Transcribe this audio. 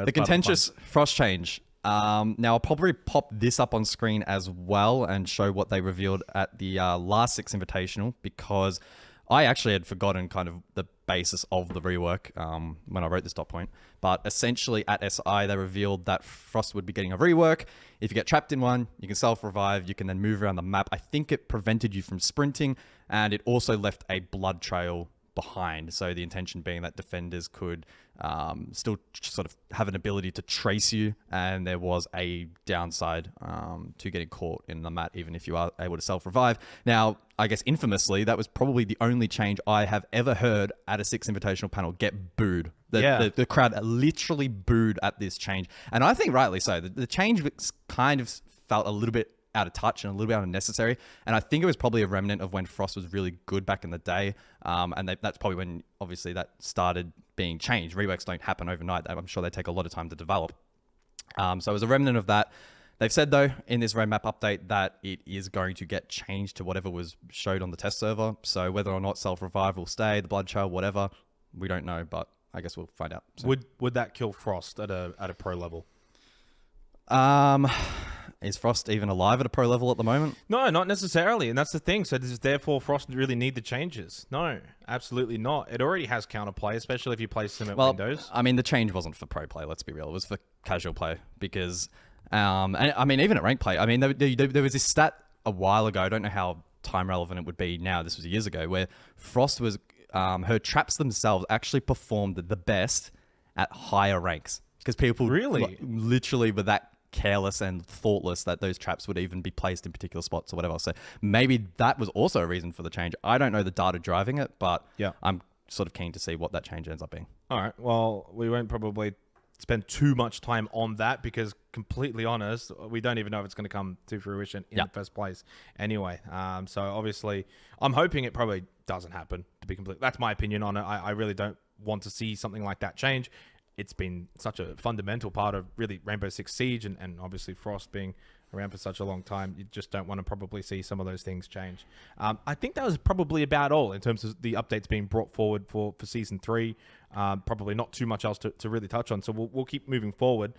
know. The contentious Frost change. Now, I'll probably pop this up on screen as well and show what they revealed at the last Six Invitational, because I actually had forgotten kind of the basis of the rework when I wrote this dot point. But essentially at SI, they revealed that Frost would be getting a rework. If you get trapped in one, you can self-revive. You can then move around the map. I think it prevented you from sprinting, and it also left a blood trail behind. So the intention being that defenders could still sort of have an ability to trace you, and there was a downside to getting caught in the mat, even if you are able to self-revive. Now, I guess infamously, that was probably the only change I have ever heard at a Six Invitational panel get booed. The crowd literally booed at this change. And I think rightly so. The change kind of felt a little bit out of touch and a little bit unnecessary. And I think it was probably a remnant of when Frost was really good back in the day. And that's probably when, obviously, that started being changed. Reworks don't happen overnight. I'm sure they take a lot of time to develop. So it was a remnant of that. They've said, though, in this roadmap update that it is going to get changed to whatever was showed on the test server. So whether or not self-revive will stay, the blood trail, whatever, we don't know. But I guess we'll find out. So. Would that kill Frost at a pro level? Is Frost even alive at a pro level at the moment? No, not necessarily. And that's the thing. So does therefore Frost really need the changes? No, absolutely not. It already has counterplay, especially if you place them at Windows. I mean, the change wasn't for pro play, let's be real. It was for casual play because, and I mean, even at rank play, I mean, there was this stat a while ago. I don't know how time relevant it would be now. This was years ago, where Frost was, her traps themselves actually performed the best at higher ranks. Because people really literally were that careless and thoughtless that those traps would even be placed in particular spots or whatever. So maybe that was also a reason for the change. I don't know the data driving it, but I'm sort of keen to see what that change ends up being. All right. Well, we won't probably spend too much time on that because, completely honest, we don't even know if it's going to come to fruition in the first place anyway. So obviously, I'm hoping it probably doesn't happen, to be complete. That's my opinion on it. I really don't want to see something like that change. It's been such a fundamental part of really Rainbow Six Siege and obviously Frost being around for such a long time. You just don't want to probably see some of those things change. I think that was probably about all in terms of the updates being brought forward for Season 3. Probably not too much else to really touch on. So we'll keep moving forward.